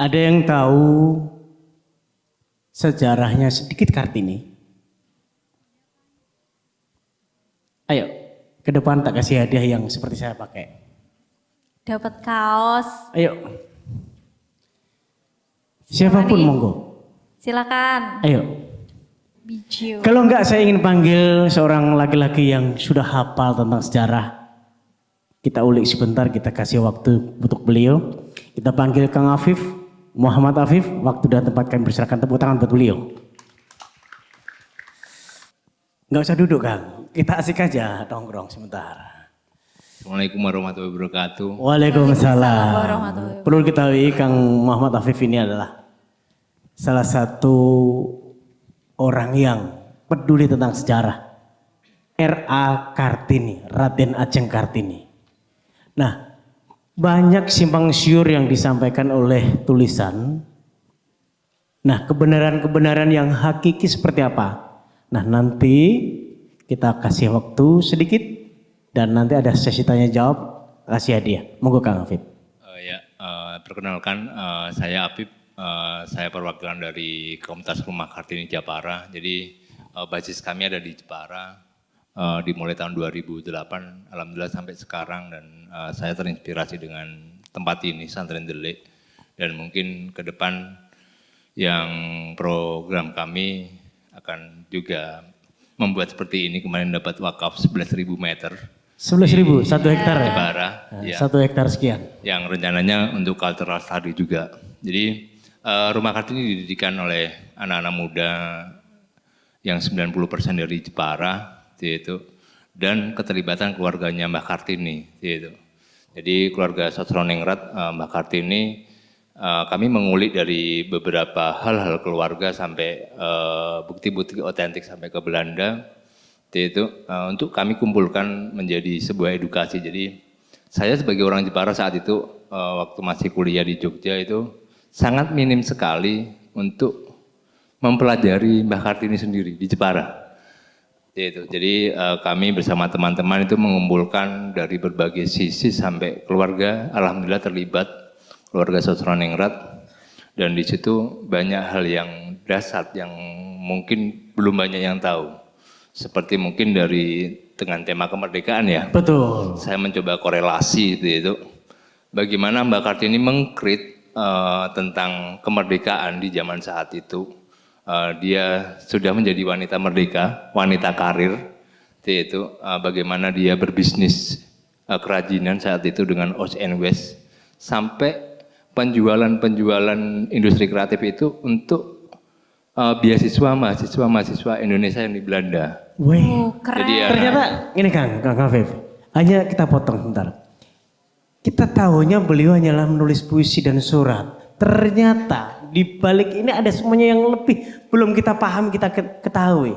Ada yang tahu sejarahnya sedikit Kartini? Ayo, ke depan tak kasih hadiah yang seperti saya pakai. Dapat kaos. Ayo. Siapapun monggo. Silakan. Ayo. Biju. Kalau enggak saya ingin panggil seorang laki-laki yang sudah hafal tentang sejarah. Kita ulik sebentar, kita kasih waktu untuk beliau. Kita panggil Kang Afif, Muhammad Afif. Waktu dan tempat kami persilakan, tepuk tangan buat beliau. Enggak usah duduk Kang, kita asik aja nongkrong sebentar. Assalamualaikum warahmatullahi wabarakatuh. Waalaikumsalam. Perlu diketahui Kang Muhammad Afif ini adalah salah satu orang yang peduli tentang sejarah. R.A. Kartini, Raden Ajeng Kartini. Nah, banyak simpang siur yang disampaikan oleh tulisan. Nah, kebenaran-kebenaran yang hakiki seperti apa? Nah, nanti kita kasih waktu sedikit dan nanti ada sesi tanya jawab, kasih hadiah. Monggo Kang Afif. Perkenalkan, saya Afif. Saya perwakilan dari Komunitas Rumah Kartini Jepara. Jadi basis kami ada di Jepara. Dimulai tahun 2008, alhamdulillah sampai sekarang, dan saya terinspirasi dengan tempat ini, Santren Delik, dan mungkin ke depan yang program kami akan juga membuat seperti ini. Kemarin dapat wakaf 11.000 meter. 11.000, 1 hektar ya? Jepara, ya. 1 hektar sekian. Yang rencananya untuk cultural study juga. Jadi Rumah Kartini didirikan oleh anak-anak muda yang 90% dari Jepara, yaitu, dan keterlibatan keluarganya Mbah Kartini, yaitu. Jadi keluarga Sosroningrat, Mbah Kartini, kami mengulik dari beberapa hal-hal keluarga sampai bukti-bukti otentik sampai ke Belanda, yaitu untuk kami kumpulkan menjadi sebuah edukasi. Jadi saya sebagai orang Jepara saat itu waktu masih kuliah di Jogja itu sangat minim sekali untuk mempelajari Mbah Kartini sendiri di Jepara. Jadi kami bersama teman-teman itu mengumpulkan dari berbagai sisi sampai keluarga, alhamdulillah terlibat keluarga Sosroningrat, dan di situ banyak hal yang dasar yang mungkin belum banyak yang tahu. Seperti mungkin dari dengan tema kemerdekaan ya. Betul. Saya mencoba korelasi itu. Bagaimana Mbak Kartini mengkrit tentang kemerdekaan di zaman saat itu. Dia sudah menjadi wanita merdeka, wanita karir, yaitu bagaimana dia berbisnis kerajinan saat itu dengan East and West, sampai penjualan industri kreatif itu untuk mahasiswa Indonesia yang di Belanda. Wih, keren. Jadi, ternyata ini Kang Afif, hanya kita potong sebentar. Kita tahunya beliau hanyalah menulis puisi dan surat. Ternyata di balik ini ada semuanya yang lebih belum kita paham, kita ketahui.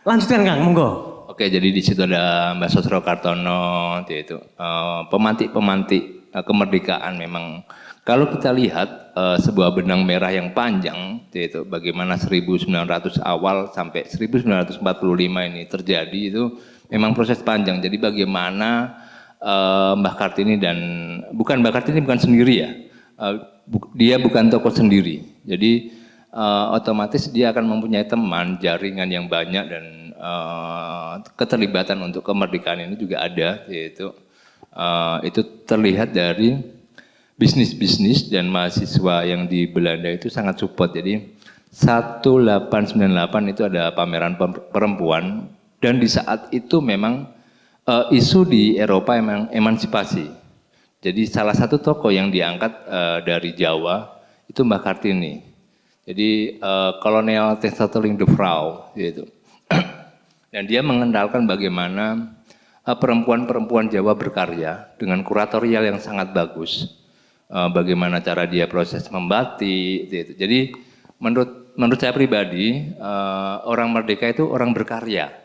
Lanjutkan Kang, monggo. Oke, jadi di situ ada Mbak Sosro Kartono, yaitu pemantik kemerdekaan. Memang kalau kita lihat sebuah benang merah yang panjang, yaitu bagaimana 1900 awal sampai 1945 ini terjadi, itu memang proses panjang. Jadi bagaimana Mbah Kartini bukan Mbah Kartini bukan sendiri ya, dia bukan tokoh sendiri. Jadi otomatis dia akan mempunyai teman, jaringan yang banyak, dan keterlibatan untuk kemerdekaan ini juga ada, yaitu itu terlihat dari bisnis dan mahasiswa yang di Belanda itu sangat support. Jadi 1898 itu ada pameran perempuan, dan di saat itu memang isu di Eropa memang emansipasi. Jadi salah satu tokoh yang diangkat dari Jawa itu Mbah Kartini. Jadi Kolonel Testoteling de Vrouw, gitu. Dan dia mengenalkan bagaimana perempuan-perempuan Jawa berkarya dengan kuratorial yang sangat bagus. Bagaimana cara dia proses membatik, gitu. Jadi menurut saya pribadi, orang merdeka itu orang berkarya.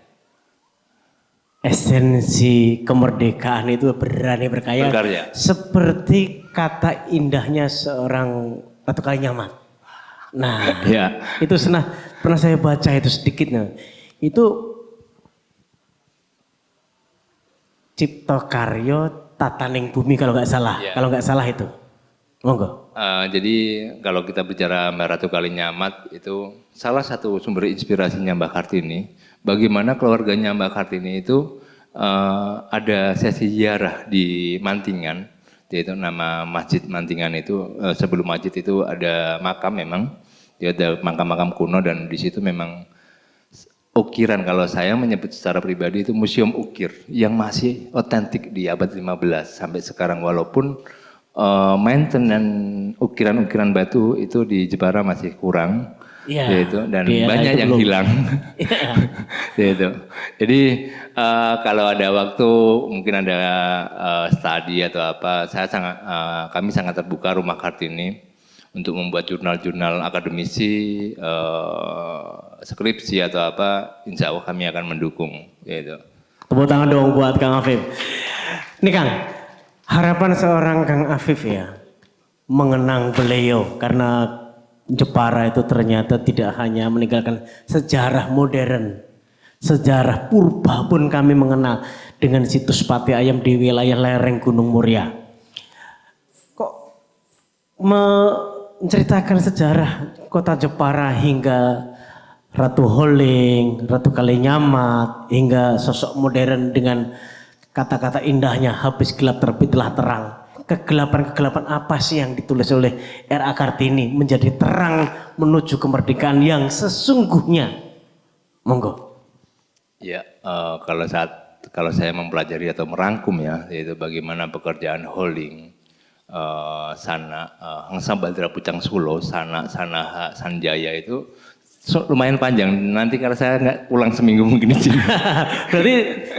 Esensi kemerdekaan itu berani berkarya. Seperti kata indahnya seorang Ratu Kaliyamat. Nah, ya. Itu pernah saya baca itu sedikit. Itu Cipta Karya Tataning Bumi kalau nggak salah. Ya. Kalau nggak salah itu. Monggo. Jadi kalau kita bicara Mbak Ratu Kalinyamat itu salah satu sumber inspirasinya Mbak Kartini. Bagaimana keluarganya Mbak Kartini itu ada sesi ziarah di Mantingan, yaitu nama Masjid Mantingan itu sebelum masjid itu ada makam memang, dia ada makam-makam kuno dan di situ memang ukiran, kalau saya menyebut secara pribadi itu museum ukir yang masih otentik di abad 15 sampai sekarang walaupun maintenance ukiran-ukiran batu itu di Jepara masih kurang. Iya, yaitu, dan banyak yang belum hilang. Yaitu. Jadi kalau ada waktu mungkin ada studi atau apa, kami sangat terbuka Rumah Kartini untuk membuat jurnal-jurnal akademisi, skripsi atau apa, insya Allah kami akan mendukung. Yaitu. Tepuk tangan dong buat Kang Afif. Ini Kang, harapan seorang Kang Afif ya, mengenang beliau karena Jepara itu ternyata tidak hanya meninggalkan sejarah modern, sejarah purba pun kami mengenal dengan situs Pati Ayam di wilayah lereng Gunung Muria. Kok menceritakan sejarah kota Jepara hingga Ratu Holing, Ratu Kalinyamat, hingga sosok modern dengan kata-kata indahnya habis gelap terbitlah terang. Kegelapan-kegelapan apa sih yang ditulis oleh R.A. Kartini menjadi terang menuju kemerdekaan yang sesungguhnya? Monggo. Ya, kalau saya mempelajari atau merangkum ya, yaitu bagaimana pekerjaan Holing, Hangsa Badra Pucang Sulo, Sanaha Sanjaya itu lumayan panjang. Nanti kalau saya nggak pulang seminggu mungkin di sini. Berarti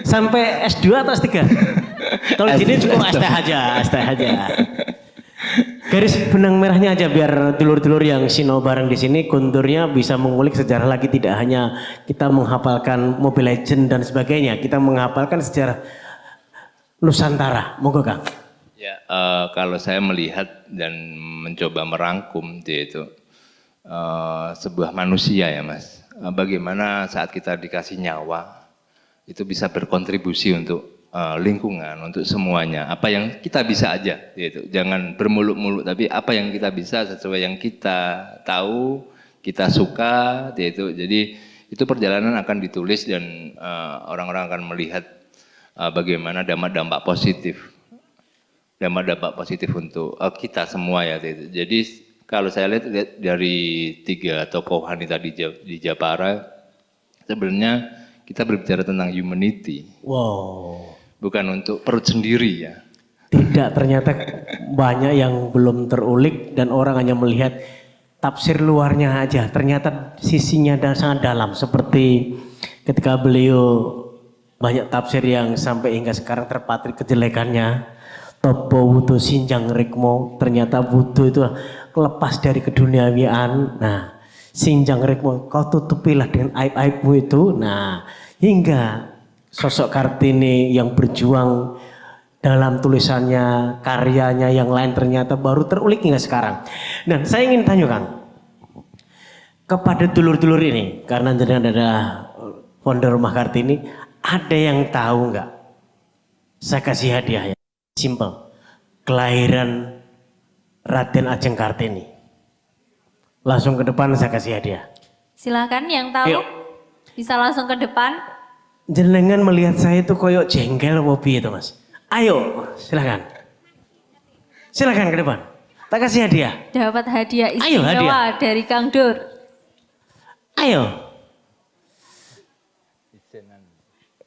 sampai S2 atau S3? Kalau di sini cukup STH aja. Garis benang merahnya aja biar dulur-dulur yang sino bareng di sini konturnya bisa mengulik sejarah lagi, tidak hanya kita menghafalkan Mobile Legend dan sebagainya, kita menghafalkan sejarah Nusantara. Monggo Kang. Ya, kalau saya melihat dan mencoba merangkum yaitu sebuah manusia ya Mas. Bagaimana saat kita dikasih nyawa itu bisa berkontribusi untuk lingkungan, untuk semuanya. Apa yang kita bisa aja, gitu. Jangan bermuluk-muluk, tapi apa yang kita bisa sesuai yang kita tahu, kita suka, gitu. Jadi itu perjalanan akan ditulis dan orang-orang akan melihat bagaimana dampak-dampak positif untuk kita semua ya. Gitu. Jadi kalau saya lihat dari 3 tokoh wanita di Jepara, sebenarnya kita berbicara tentang humanity. Wow. Bukan untuk perut sendiri ya. Tidak, ternyata banyak yang belum terulik dan orang hanya melihat tafsir luarnya aja. Ternyata sisinya sangat dalam. Seperti ketika beliau banyak tafsir yang sampai hingga sekarang terpatri kejelekannya. Topo wudu sinjang rikmo, ternyata wudu itu lepas dari keduniawian. Nah, sinjang rikmo, kau tutupilah dengan aib-aibmu itu. Nah, hingga sosok Kartini yang berjuang dalam tulisannya, karyanya yang lain ternyata baru terulik hingga sekarang. Dan saya ingin tanya Kang, kepada dulur-dulur ini, karena jenengan adalah founder Rumah Kartini, ada yang tahu nggak? Saya kasih hadiah ya, simple. Kelahiran Raden Ajeng Kartini. Langsung ke depan saya kasih hadiah. Silakan yang tahu. Yuk. Bisa langsung ke depan. Jenengan melihat saya itu koyok jengkel wobi itu Mas. Ayo, silakan. Silakan ke depan. Tak kasih hadiah. Dapat hadiah Ayo, istimewa hadiah. dari Kang Dur. Ayo.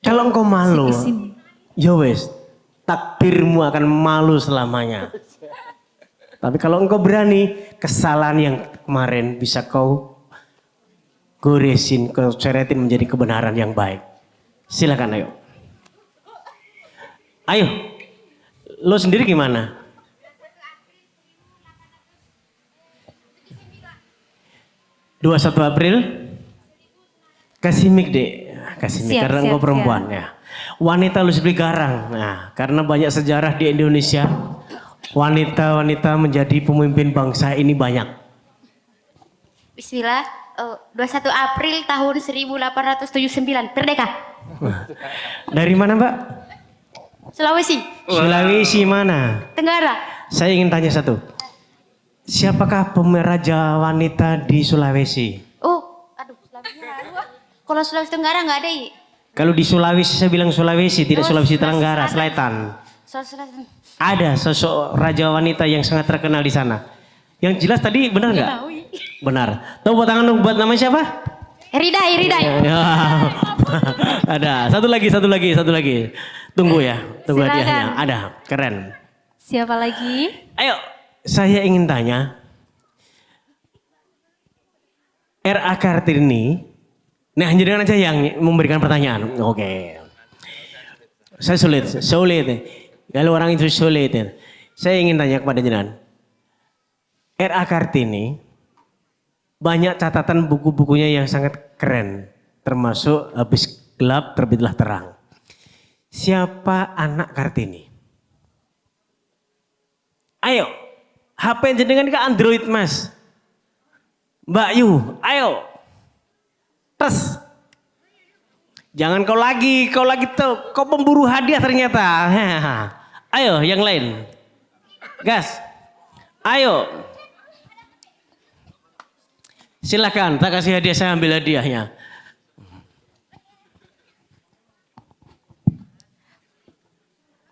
Kalau engkau malu, ya wes, takdirmu akan malu selamanya. Tapi kalau engkau berani, kesalahan yang kemarin bisa kau goresin, kau coretin menjadi kebenaran yang baik. Silakan ayo. Ayo. Lo sendiri gimana? Dua 21 April? Kasih mic deh. Kasih mic karena engkau perempuan ya. Wanita lu beli garang. Nah, karena banyak sejarah di Indonesia. Wanita-wanita menjadi pemimpin bangsa ini banyak. Bismillah, 21 April tahun 1879, Merdeka. Dari mana Mbak? Sulawesi. Sulawesi mana? Tenggara. Saya ingin tanya satu. Siapakah pemeraja wanita di Sulawesi? Oh, aduh, Sulawesi aduh, ah. Kalau Sulawesi Tenggara nggak ada, I. Kalau di Sulawesi saya bilang Sulawesi, tidak Sulawesi Tenggara, Selatan. Sulawesi. Ada sosok raja wanita yang sangat terkenal di sana. Yang jelas tadi benar nggak? Benar. Tahu buat tangan buat nama siapa? Ridai, Ridai. Ya. Ada. Satu lagi. Tunggu ya, tunggu Silakan. hadiahnya. Ada, keren. Siapa lagi? Ayo, saya ingin tanya. R.A. Kartini, nah jenengan aja yang memberikan pertanyaan. Oke. Saya sulit. Kalau orang itu sulit. Saya ingin tanya kepada jenengan. R.A. Kartini, banyak catatan buku-bukunya yang sangat keren. Termasuk Habis Gelap Terbitlah Terang. Siapa anak Kartini? Ayo, HP jenengan ke Android mas. Mbak Yu, ayo. Tes. Jangan kau lagi tuh, kau pemburu hadiah ternyata. Ayo yang lain. Gas. Ayo. Silakan, tak kasih hadiah, saya ambil hadiahnya.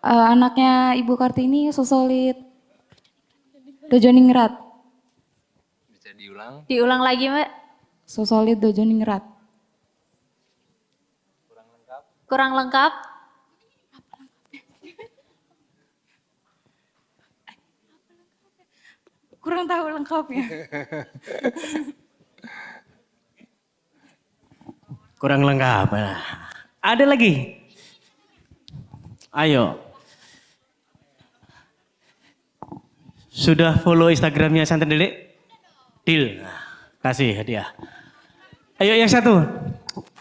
Anaknya Ibu Kartini Sosolit Dojoningrat. Bisa diulang? Diulang lagi, Mbak. Sosolit Dojoningrat. Kurang lengkap? Kurang tahu lengkapnya. Kurang lengkap. Nah, ada lagi? Ayo. Sudah follow Instagramnya Santen Dede? Deal. Nah, kasih hadiah. Ayo yang satu.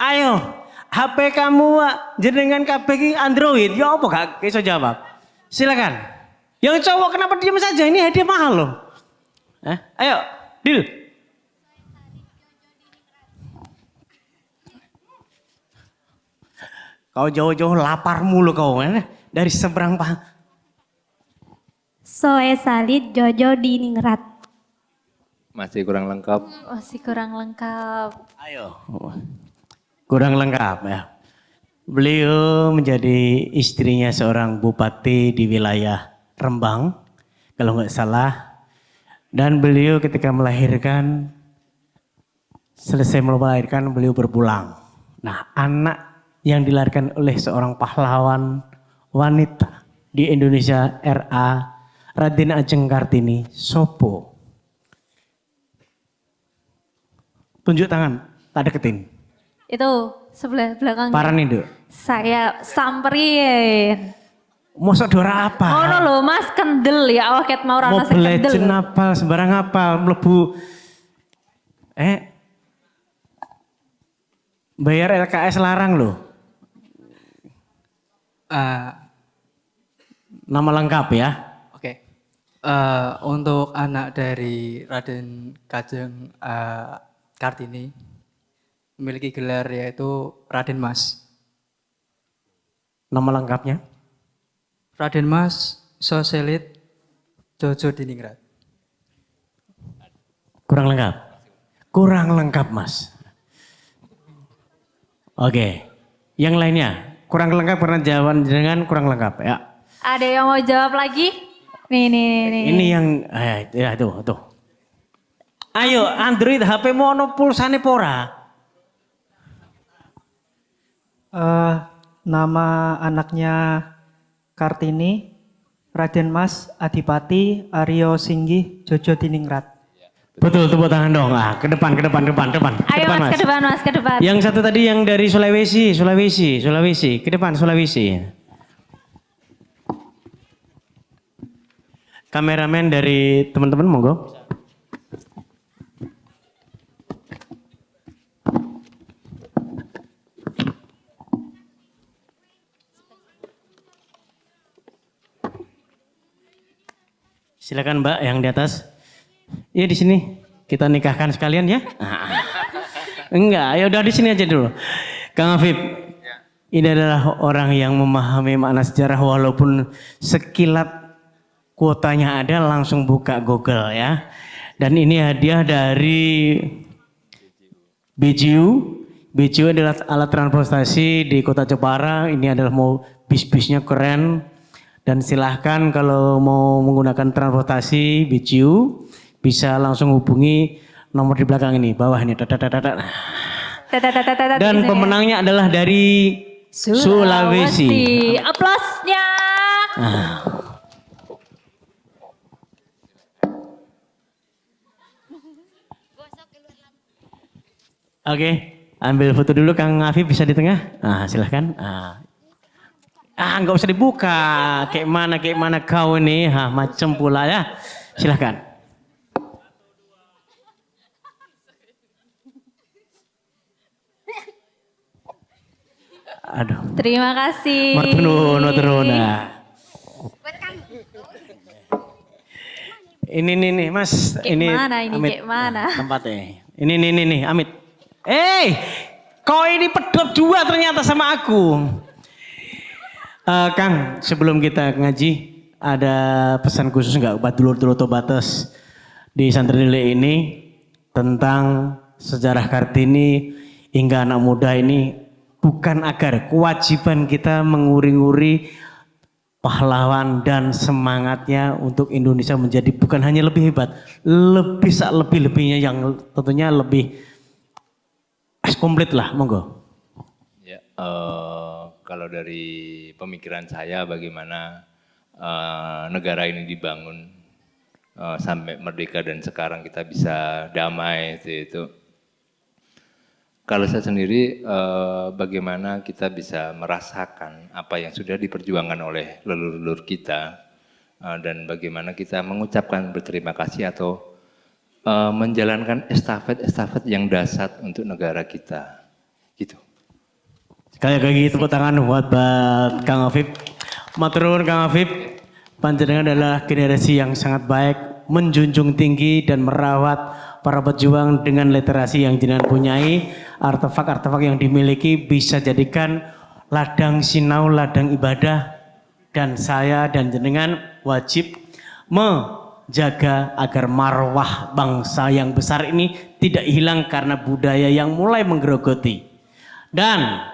Ayo. HP kamu jenengan KP Android. Ya apa gak bisa jawab? Silakan. Yang cowok kenapa diam saja? Ini hadiah mahal loh. Ayo, deal. Kau jauh-jauh lapar mulu kau dari seberang Soe Salit Jojo Diningrat. Masih kurang lengkap. Masih kurang lengkap. Ayo. Kurang lengkap ya. Beliau menjadi istrinya seorang bupati di wilayah Rembang, kalau nggak salah. Dan beliau ketika melahirkan, selesai melahirkan beliau berpulang. Nah, anak yang dilahirkan oleh seorang pahlawan wanita di Indonesia, R.A. Raden Ajeng Kartini, sopo. Tunjuk tangan, tak deketin. Itu sebelah belakangnya. Paran itu. Saya samperin. Mosok dora apa? Ngono lho Mas, kendel ya awak ket mau rana Mobile kendel. Legend apal, sembarang apal, mlebu. Bayar LKS larang loh. Nama lengkap ya. Oke. Untuk anak dari Raden Kajeng Kartini memiliki gelar yaitu Raden Mas. Nama lengkapnya? Raden Mas Soselit Jojo Diningrat. Kurang lengkap? Kurang lengkap mas. Oke. Yang lainnya? Kurang lengkap karena jawaban jenengan kurang lengkap ya. Ada yang mau jawab lagi? Nih. Ini yang, ya tuh. Ayo Android HP mau ono pulsane pora. Nama anaknya Kartini, Raden Mas Adipati Aryo Singgih Jojo Diningrat. Betul, tepuk tangan dong. Ke depan. Ayo Depan, mas, ke depan. Yang satu tadi yang dari Sulawesi. Ke depan Sulawesi. Kameramen dari teman-teman monggo. Silakan Mbak yang di atas. Iya di sini. Kita nikahkan sekalian ya. Enggak, ya udah di sini aja dulu. Kang Afif. Ini adalah orang yang memahami makna sejarah walaupun sekilat kuotanya ada langsung buka Google ya. Dan ini hadiah dari BGU. BGU adalah alat transportasi di Kota Jepara. Ini adalah mau bis-bisnya keren. Dan silahkan kalau mau menggunakan transportasi BGU bisa langsung hubungi nomor di belakang ini, bawah ini. Dan pemenangnya adalah dari Sulawesi. Aplausnya. Oke, ambil foto dulu Kang Afif, bisa di tengah. Silahkan. Nggak usah dibuka. Kayak mana kau ini, macam pula ya. Silahkan. Aduh. Terima kasih. Matur nuwun. Ini nih Mas, Kayak mana ini, Amit. kayak mana? Tempatnya. Ini nih Amit. Kau ini pedot juga ternyata sama aku. Kang, sebelum kita ngaji, ada pesan khusus nggak buat dulur-dulur Tobates di Santri ini tentang sejarah Kartini hingga anak muda ini, bukan agar kewajiban kita menguri-nguri pahlawan dan semangatnya untuk Indonesia menjadi bukan hanya lebih hebat, lebih-lebihnya yang tentunya lebih komplit lah, monggo. Ya, kalau dari pemikiran saya bagaimana negara ini dibangun sampai merdeka dan sekarang kita bisa damai itu. Kalau saya sendiri bagaimana kita bisa merasakan apa yang sudah diperjuangkan oleh leluhur kita dan bagaimana kita mengucapkan berterima kasih atau menjalankan estafet yang dahsyat untuk negara kita. Gitu. Sekali lagi tepuk tangan buat Kang Afif. Matur nuwun Kang Afif. Panjenengan adalah generasi yang sangat baik, menjunjung tinggi dan merawat para pejuang dengan literasi yang jenengan punyai, artefak-artefak yang dimiliki bisa jadikan ladang sinau, ladang ibadah, dan saya dan jenengan wajib menjaga agar marwah bangsa yang besar ini tidak hilang karena budaya yang mulai menggerogoti. Dan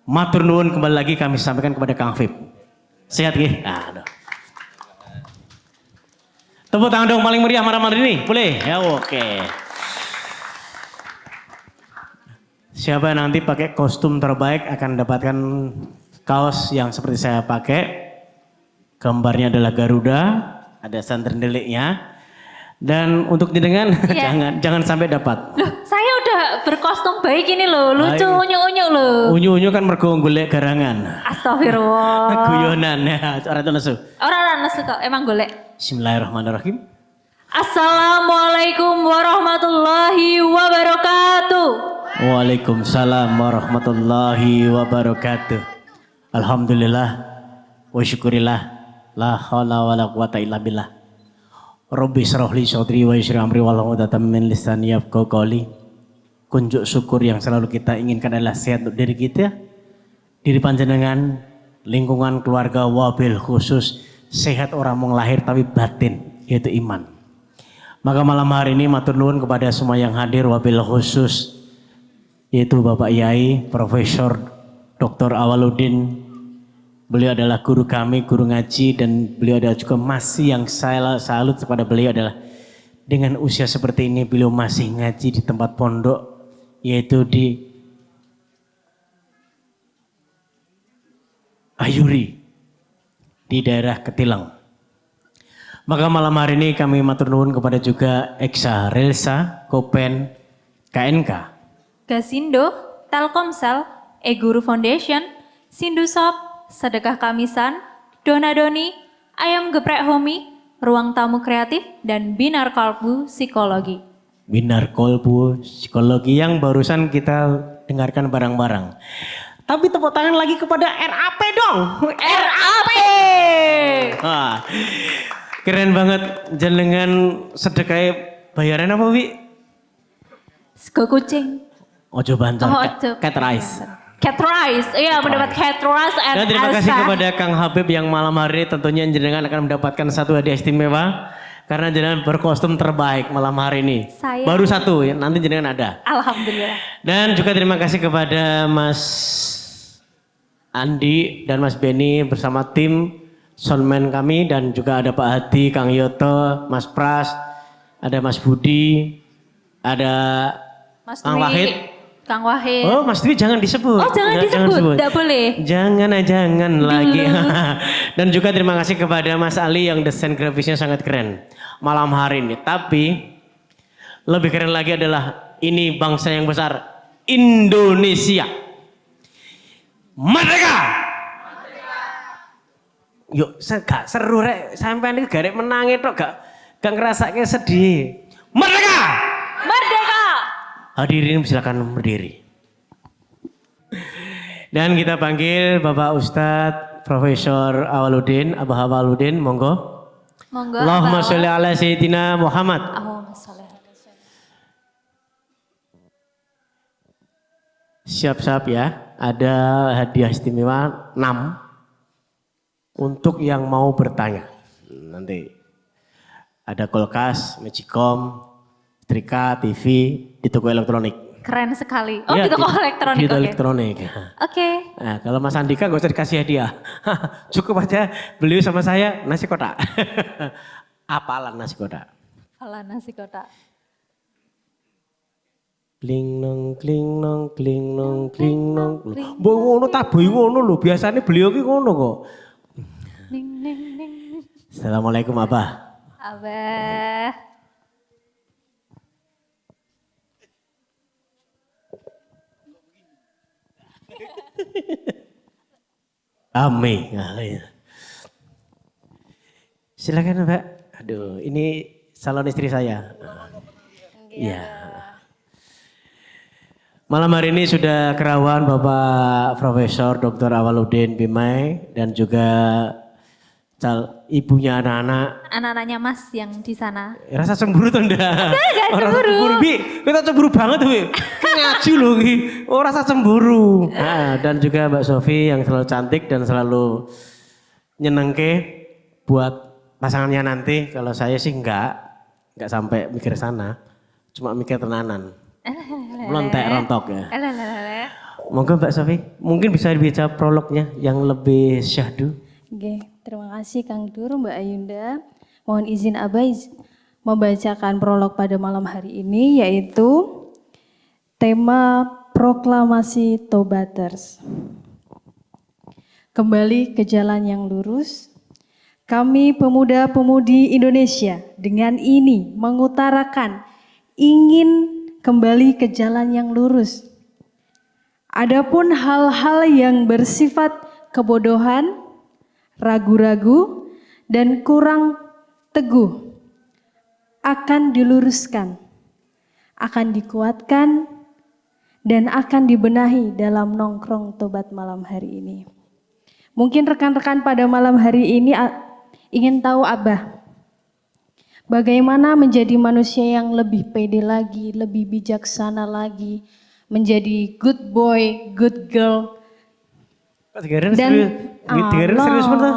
matur nuwun kembali lagi kami sampaikan kepada Kang Afif. Sehat nggih? Tepuk tangan dong paling meriah malam hari ini, boleh? Ya oke. Siapa yang nanti pakai kostum terbaik akan dapatkan kaos yang seperti saya pakai. Gambarnya adalah Garuda, ada santer deliknya. Dan untuk jenengan jangan sampai dapat. Loh, saya udah berkostum baik ini loh, lucu unyu-unyu loh. Unyu-unyu kan mergo golek garangan. Astagfirullah. Guyonan ya, ora itu nesu. Orang nesu kok, emang golek. Bismillahirrahmanirrahim. Assalamualaikum warahmatullahi wabarakatuh. Waalaikumsalam warahmatullahi wabarakatuh. Alhamdulillah wa syukurillah la haula wala quwata illa billah. Rabbi shrah li sadri wa yassir amri wahlul 'uqdatam min lisani yafqahu qawli. Kunjuk syukur yang selalu kita inginkan adalah sehat untuk diri kita, diri panjenengan, lingkungan keluarga, wabil khusus sehat orang mau lahir tapi batin, yaitu iman. Maka malam hari ini matur nuwun kepada semua yang hadir, wabil khusus yaitu Bapak Yai Profesor Dr. Awaludin. Beliau adalah guru kami, guru ngaji, dan beliau adalah juga masih yang saya salut kepada beliau adalah dengan usia seperti ini beliau masih ngaji di tempat pondok, yaitu di Ayuri di daerah Ketilang. Maka malam hari ini kami matur nuwun kepada juga Eksa Relsa, Kopen, KNK, Gasindo, Telkomsel, E-Guru Foundation, Sindusop, Sedekah Kamisan, Donadoni, Ayam Geprek Homi, Ruang Tamu Kreatif, dan Binar Kalbu Psikologi. Binar Kolbu Psikologi yang barusan kita dengarkan bareng-bareng. Tapi tepuk tangan lagi kepada RAP dong. RAP! Wah, keren banget. Jenengan sedekah bayaran apa, Wi? Sego kucing. Ojo banter, Oh, ojo. cat rice. Cat rice, iya mendapat cat rice and Dan terima kasih Elsa. kepada Kang Habib yang malam hari ini tentunya jenengan akan mendapatkan satu hadiah istimewa karena jenengan berkostum terbaik malam hari ini. Saya- Baru satu ya, nanti jenengan ada. Alhamdulillah. Dan juga terima kasih kepada Mas Andi dan Mas Beni bersama tim soundman kami dan juga ada Pak Hadi, Kang Yoto, Mas Pras, ada Mas Budi, ada Mas Kang Dwi, Wahid. Kang Wahid. Oh Mas Dwi jangan disebut. Oh, jangan disebut. Nggak boleh. Jangan lagi. Dan juga terima kasih kepada Mas Ali yang desain grafisnya sangat keren malam hari ini. Tapi lebih keren lagi adalah ini bangsa yang besar, Indonesia. Merdeka! Yuk, gak seru rek. Sampai ini garek menang itu gak ngerasake sedih. Merdeka! Merdeka! Hadirin silakan berdiri. Dan kita panggil Bapak Ustadz Profesor Awaludin, Abah Awaludin, monggo. Monggo. Allahumma Abah. sholli ala Sayyidina Muhammad. Allahumma sholli ala Sayyidina. Siap-siap ya, ada hadiah istimewa 6 untuk yang mau bertanya. Nanti ada kulkas, magicom, setrika, TV di toko elektronik. Keren sekali. Oh, Ya, di toko elektronik. Di toko Oke. elektronik. Oke. Nah, kalau Mas Andika gak usah dikasih hadiah. Cukup aja beli sama saya nasi kotak. Apalan nasi kotak. Alah nasi kotak. Kling nong kling nong kling nong kling nong. Mbok ngono tak boy ngono lho, biasanya beliau ki ngono kok. Ning ning ning. Assalamualaikum Abah. Abah. Ame. Nah, iya. Silakan Mbak. Aduh, ini salon istri saya. Iya. Malam hari ini sudah kerawan Bapak Profesor Dr. Awaludin Bimai dan juga ibunya anak-anak. Anak-anaknya Mas yang di sana. Rasa cemburu tuh enggak? Enggak Rasa cemburu. cemburu, Bi. Kita cemburu banget tuh, Bi. Kan ngaji loh, Bi. Oh, rasa cemburu. Nah, dan juga Mbak Sofi yang selalu cantik dan selalu nyenengke buat pasangannya nanti. Kalau saya sih enggak sampai mikir sana. Cuma mikir tenanan. Melontek rontok ya. Monggo Mbak Sofi, mungkin bisa dibaca prolognya yang lebih syahdu. Oke, terima kasih Kang Dur, Mbak Ayunda. Mohon izin Abah membacakan prolog pada malam hari ini yaitu tema proklamasi Tobaters. Kembali ke jalan yang lurus. Kami pemuda-pemudi Indonesia dengan ini mengutarakan ingin kembali ke jalan yang lurus. Adapun hal-hal yang bersifat kebodohan, ragu-ragu, dan kurang teguh akan diluruskan, akan dikuatkan, dan akan dibenahi dalam nongkrong tobat malam hari ini. Mungkin rekan-rekan pada malam hari ini ingin tahu Abah, bagaimana menjadi manusia yang lebih pede lagi, lebih bijaksana lagi, menjadi good boy, good girl. Dengerin Dan serius, dengerin serius bener.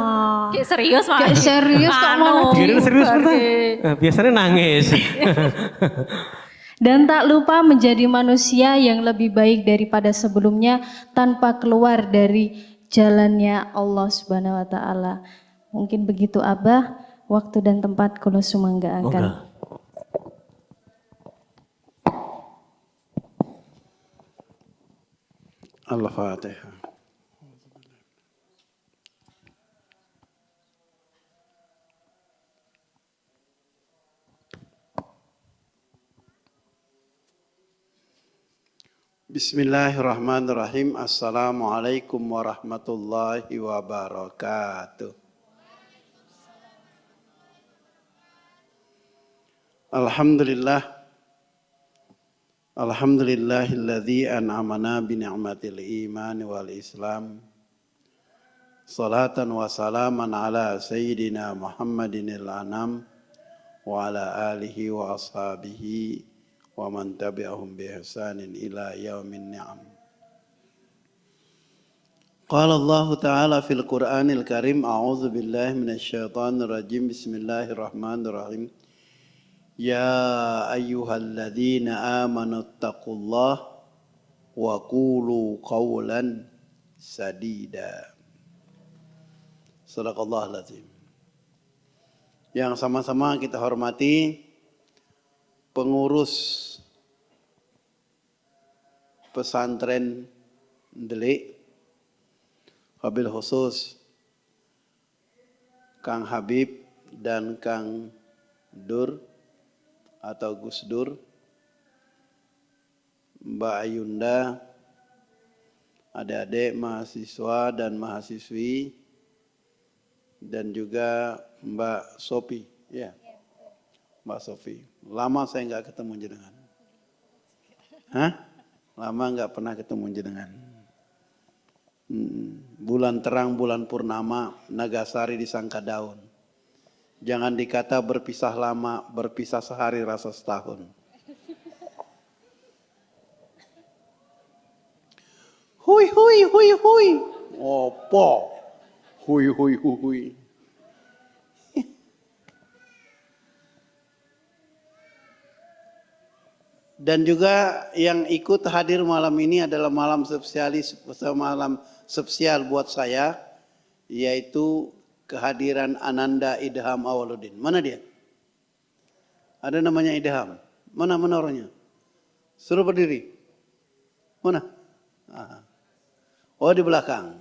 Kayak serius Mas. Kayak serius kok Anu. malah Dengerin serius bener. Biasanya nangis. Dan tak lupa menjadi manusia yang lebih baik daripada sebelumnya tanpa keluar dari jalannya Allah Subhanahu wa taala. Mungkin begitu Abah, waktu dan tempat kula sumanggaaken. Moga. Al-Fatihah. Bismillahirrahmanirrahim. Assalamualaikum warahmatullahi wabarakatuh. Alhamdulillah. Alhamdulillahilladzi an'amana bi ni'matil iman wal islam. Salatan wa salaman ala sayyidina Muhammadinil anam wa ala alihi wa ashabihi wa man tabi'ahum bi ihsanin ila yaumin ni'am. Qala Allah Ta'ala fil Qur'anil Karim, a'udzu billahi minasyaitonir rajim. Bismillahirrahmanirrahim. Ya ayyuhalladzina amanu taqullaha wa qulu qawlan sadida. Shadaqallahul azim. Yang sama-sama kita hormati pengurus pesantren Delik, wabil khusus Kang Habib dan Kang Dur atau Gus Dur, Mbak Ayunda, adik-adik mahasiswa dan mahasiswi, dan juga Mbak Sofi, ya, Mbak Sofi. Lama saya nggak ketemu jenengan. Hah? Lama nggak pernah ketemu jenengan. Bulan terang, bulan purnama, Nagasari disangka daun. Jangan dikata berpisah lama, berpisah sehari rasa setahun. Hui hui hui hui. Opo. Hui hui hui hui. Dan juga yang ikut hadir malam ini adalah malam spesial buat saya, yaitu kehadiran Ananda Idham Awaludin. Mana dia? Ada namanya Idham. Mana orangnya? Suruh berdiri. Mana? Aha. Oh, di belakang.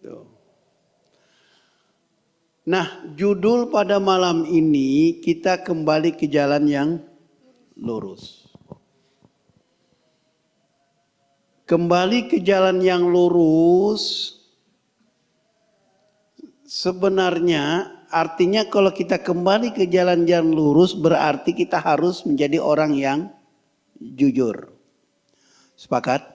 Tuh. Nah, judul pada malam ini kita kembali ke jalan yang lurus. Kembali ke jalan yang lurus sebenarnya artinya kalau kita kembali ke jalan yang lurus berarti kita harus menjadi orang yang jujur. Sepakat?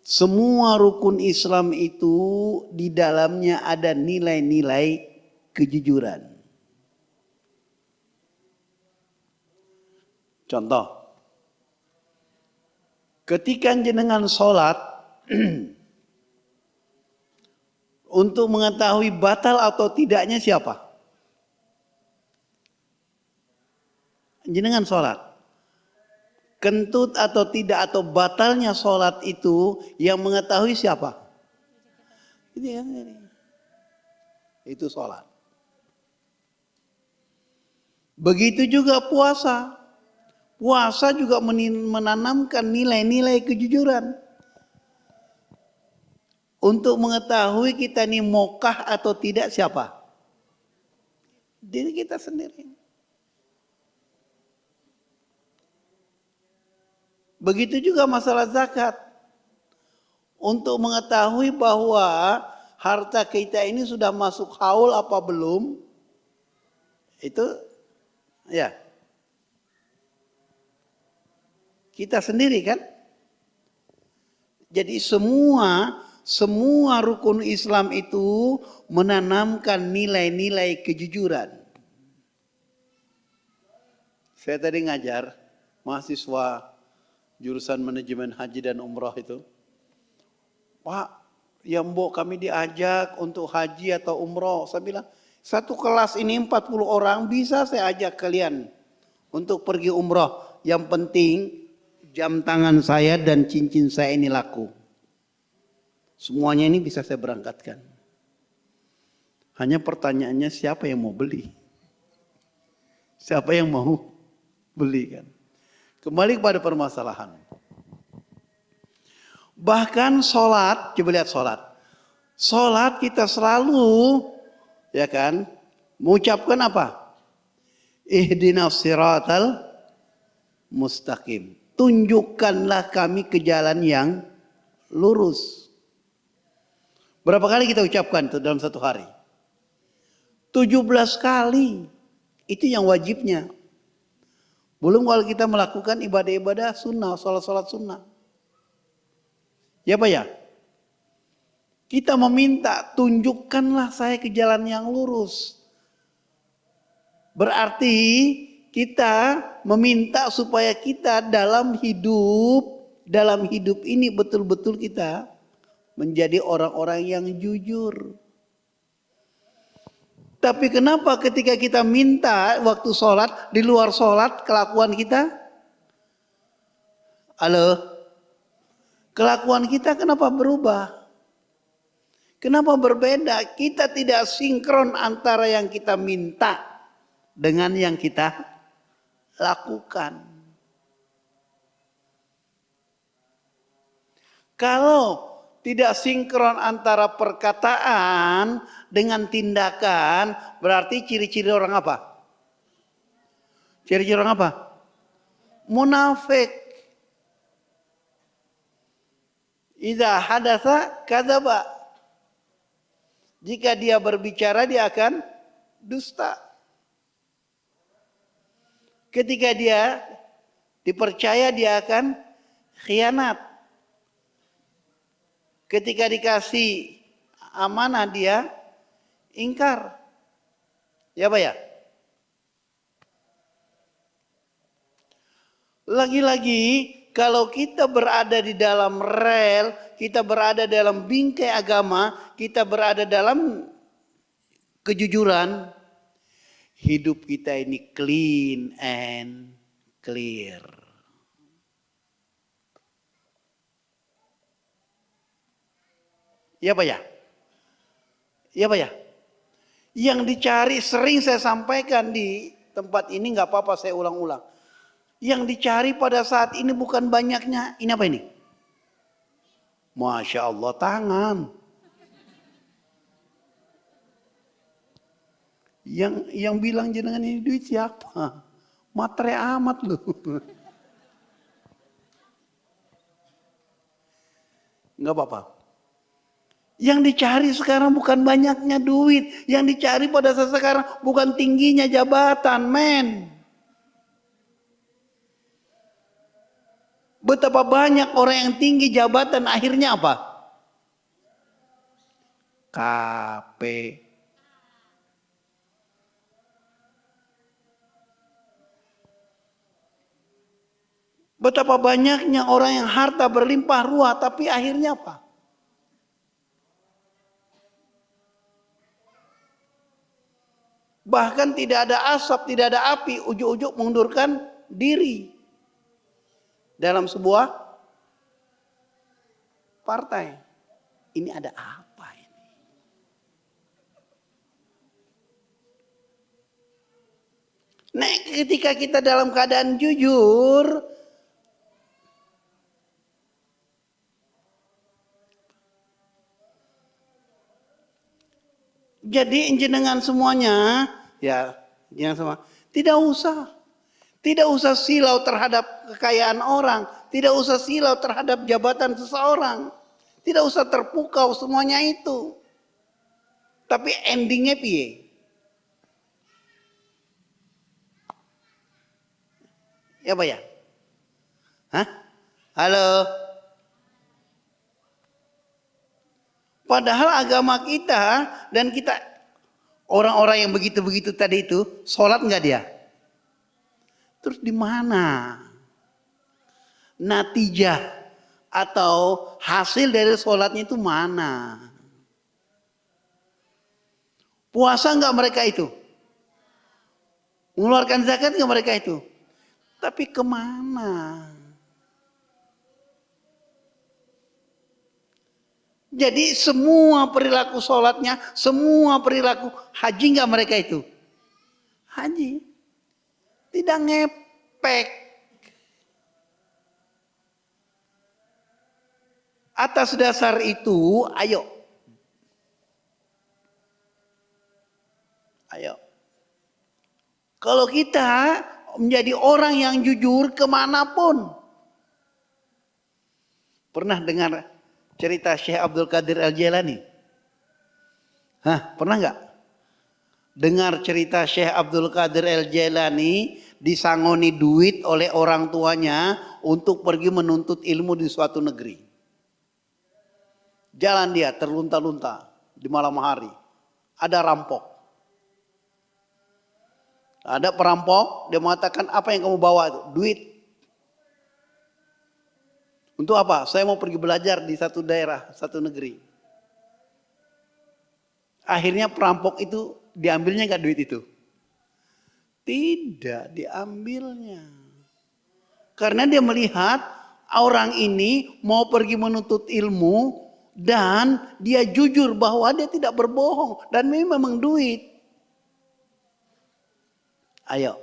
Semua rukun Islam itu di dalamnya ada nilai-nilai kejujuran. Contoh, ketika jenengan sholat, untuk mengetahui batal atau tidaknya siapa? Jenengan sholat. Kentut atau tidak atau batalnya sholat itu yang mengetahui siapa? Itu sholat. Begitu juga puasa. Puasa juga menanamkan nilai-nilai kejujuran. Untuk mengetahui kita ini mokah atau tidak siapa? Diri kita sendiri. Begitu juga masalah zakat. Untuk mengetahui bahwa harta kita ini sudah masuk haul apa belum. Itu ya. Kita sendiri kan. Jadi semua rukun Islam itu menanamkan nilai-nilai kejujuran. Saya tadi ngajar mahasiswa jurusan manajemen haji dan umroh itu. Pak, ya mbok kami diajak untuk haji atau umroh. Saya bilang, satu kelas ini 40 orang bisa saya ajak kalian untuk pergi umroh. Yang penting jam tangan saya dan cincin saya ini laku. Semuanya ini bisa saya berangkatkan. Hanya pertanyaannya siapa yang mau beli? Siapa yang mau beli kan? Kembali kepada permasalahan. Bahkan sholat, coba lihat sholat. Sholat kita selalu, ya kan, mengucapkan apa? Ihdinas siratal mustaqim. Tunjukkanlah kami ke jalan yang lurus. Berapa kali kita ucapkan itu dalam satu hari? 17 kali. Itu yang wajibnya. Belum kalau kita melakukan ibadah-ibadah sunnah, sholat-sholat sunnah. Ya Pak ya? Kita meminta tunjukkanlah saya ke jalan yang lurus. Berarti kita meminta supaya kita dalam hidup ini betul-betul kita menjadi orang-orang yang jujur. Tapi kenapa ketika kita minta waktu sholat, di luar sholat kelakuan kita? Halo? Kelakuan kita kenapa berubah? Kenapa berbeda? Kita tidak sinkron antara yang kita minta dengan yang kita lakukan. Kalau tidak sinkron antara perkataan dengan tindakan, berarti ciri-ciri orang apa? Ciri-ciri orang apa? Munafik. Idza hadatsa kadzaba. Jika dia berbicara dia akan dusta. Ketika dia dipercaya dia akan khianat. Ketika dikasih amanah dia ingkar. Ya Pak ya? Lagi-lagi kalau kita berada di dalam rel, kita berada dalam bingkai agama, kita berada dalam kejujuran, hidup kita ini clean and clear. Ya Pak ya? Ya Pak ya? Yang dicari sering saya sampaikan di tempat ini, nggak apa-apa saya ulang-ulang. Yang dicari pada saat ini bukan banyaknya, ini apa ini? Masya Allah, tangan. Yang bilang jenengan ini duit siapa? Matre amat loh. Nggak apa-apa. Yang dicari sekarang bukan banyaknya duit. Yang dicari pada saat sekarang bukan tingginya jabatan, men. Betapa banyak orang yang tinggi jabatan akhirnya apa? KP. Betapa banyaknya orang yang harta berlimpah ruah tapi akhirnya apa? Bahkan tidak ada asap, tidak ada api, ujuk-ujuk mengundurkan diri dalam sebuah partai. Ini ada apa ini? Nah, ketika kita dalam keadaan jujur, jadi jenengan semuanya, ya jangan semua, tidak usah silau terhadap kekayaan orang, tidak usah silau terhadap jabatan seseorang, tidak usah terpukau semuanya itu. Tapi endingnya piye? Ya Pak ya? Hah? Halo? Padahal agama kita dan kita orang-orang yang begitu-begitu tadi itu sholat nggak dia? Terus di mana natijah atau hasil dari sholatnya itu mana? Puasa nggak mereka itu? Mengeluarkan zakat nggak mereka itu? Tapi kemana? Jadi semua perilaku sholatnya, semua perilaku haji nggak mereka itu? Haji. Tidak ngepek. Atas dasar itu, ayo. Ayo. Kalau kita menjadi orang yang jujur kemanapun. Pernah dengar cerita Syekh Abdul Qadir Al-Jailani? Hah, pernah nggak? Dengar cerita Syekh Abdul Qadir Al-Jailani disangoni duit oleh orang tuanya untuk pergi menuntut ilmu di suatu negeri. Jalan dia terlunta-lunta di malam hari. Ada rampok. Ada perampok, dia mengatakan, apa yang kamu bawa itu? Duit. Untuk apa? Saya mau pergi belajar di satu daerah, satu negeri. Akhirnya perampok itu diambilnya nggak duit itu? Tidak diambilnya. Karena dia melihat orang ini mau pergi menuntut ilmu dan dia jujur bahwa dia tidak berbohong dan memang duit. Ayo,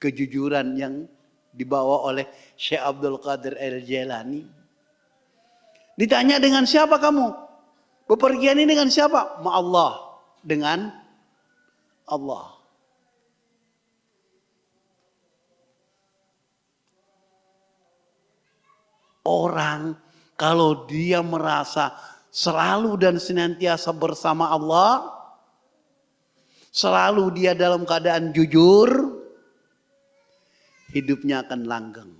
kejujuran yang dibawa oleh Syekh Abdul Qadir Al-Jailani. Ditanya, dengan siapa kamu? Bepergian ini dengan siapa? Ma Allah. Dengan Allah. Orang kalau dia merasa selalu dan senantiasa bersama Allah, selalu dia dalam keadaan jujur, hidupnya akan langgeng.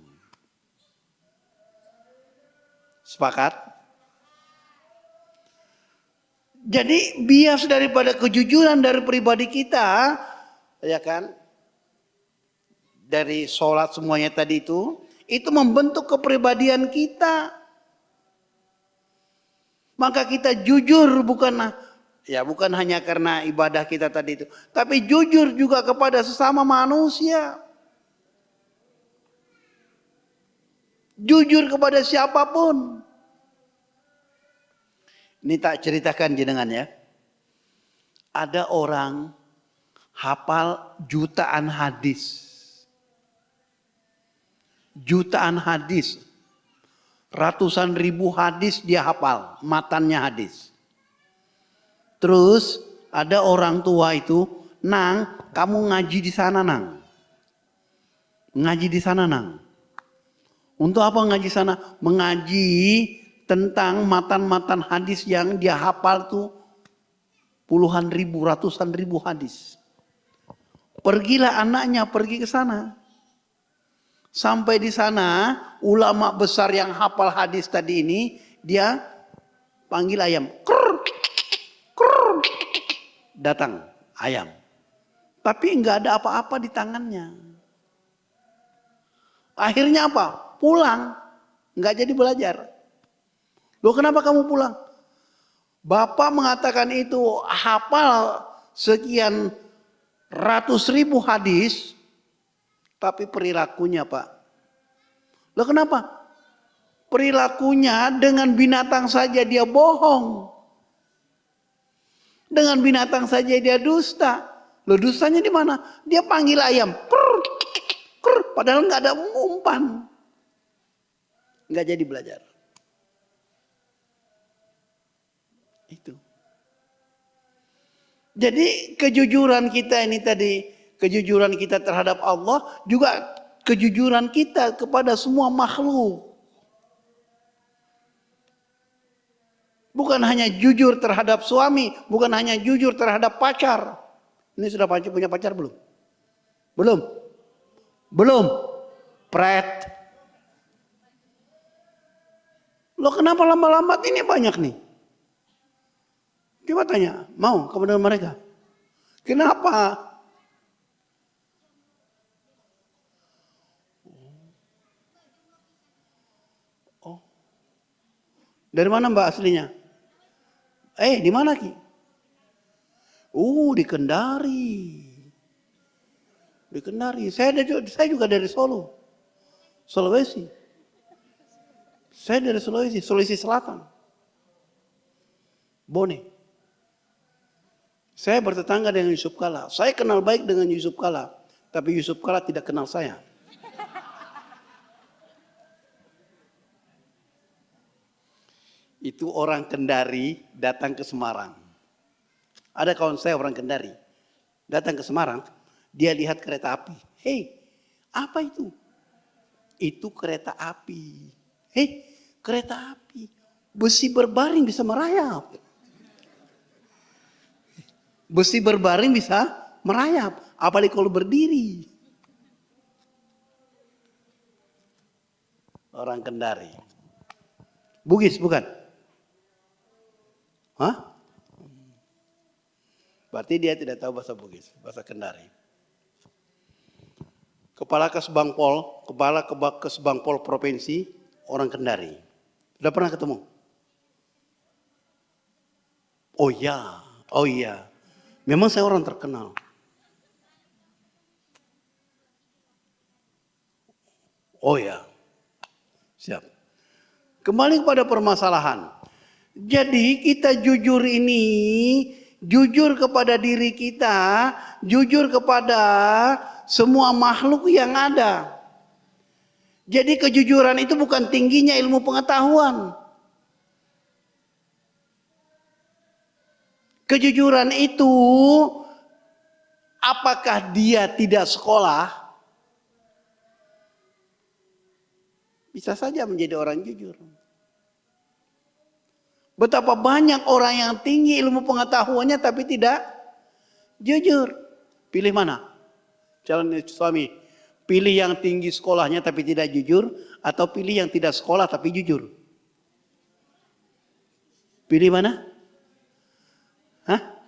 Sepakat? Jadi bias daripada kejujuran dari pribadi kita, ya kan? Dari sholat semuanya tadi itu membentuk kepribadian kita. Maka kita jujur bukan hanya karena ibadah kita tadi itu, tapi jujur juga kepada sesama manusia. Jujur kepada siapapun. Ini tak ceritakan jenengan ya. Ada orang hafal jutaan hadis. Jutaan hadis. Ratusan ribu hadis dia hafal, matannya hadis. Terus ada orang tua itu, Nang, kamu ngaji di sana, Nang. Ngaji di sana, Nang. Untuk apa ngaji sana? Mengaji tentang matan-matan hadis yang dia hafal tuh puluhan ribu, ratusan ribu hadis. Pergilah anaknya pergi ke sana. Sampai di sana ulama besar yang hafal hadis tadi ini, dia panggil ayam. Krr, krr. Datang ayam. Tapi enggak ada apa-apa di tangannya. Akhirnya apa? Pulang. Enggak jadi belajar. Loh, kenapa kamu pulang? Bapak mengatakan itu hafal sekian ratus ribu hadis, tapi perilakunya Pak. Loh kenapa? Perilakunya dengan binatang saja dia bohong. Dengan binatang saja dia dusta. Loh, dustanya di mana? Dia panggil ayam. Krr, krr, padahal nggak ada umpan. Nggak jadi belajar. Itu. Jadi kejujuran kita ini tadi, kejujuran kita terhadap Allah, juga kejujuran kita kepada semua makhluk. Bukan hanya jujur terhadap suami, bukan hanya jujur terhadap pacar. Ini sudah punya pacar belum? Belum? Belum? Pret. Loh, kenapa lambat-lambat ini banyak nih? Coba tanya, mau kepada mereka? Kenapa? Oh, dari mana Mbak aslinya? Di mana Ki? Di Kendari. Di Kendari. Saya juga dari Solo, Sulawesi. Saya dari Sulawesi Selatan. Bone. Saya bertetangga dengan Yusuf Kala. Saya kenal baik dengan Yusuf Kala. Tapi Yusuf Kala tidak kenal saya. Itu orang Kendari datang ke Semarang. Ada kawan saya orang Kendari. Datang ke Semarang. Dia lihat kereta api. Hei, apa itu? Itu kereta api. Hei, kereta api. Besi berbaring bisa merayap. Besi berbaring bisa merayap, apalagi kalau berdiri. Orang Kendari. Bugis bukan? Hah? Berarti dia tidak tahu bahasa Bugis, bahasa Kendari. Kepala Kesbangpol Provinsi orang Kendari. Udah pernah ketemu? Oh iya. Memang saya orang terkenal. Oh ya, siap. Kembali kepada permasalahan. Jadi kita jujur ini, jujur kepada diri kita, jujur kepada semua makhluk yang ada. Jadi kejujuran itu bukan tingginya ilmu pengetahuan. Kejujuran itu, apakah dia tidak sekolah? Bisa saja menjadi orang jujur. Betapa banyak orang yang tinggi ilmu pengetahuannya tapi tidak jujur. Pilih mana? Calon suami. Pilih yang tinggi sekolahnya tapi tidak jujur. Atau pilih yang tidak sekolah tapi jujur. Pilih mana? Hah?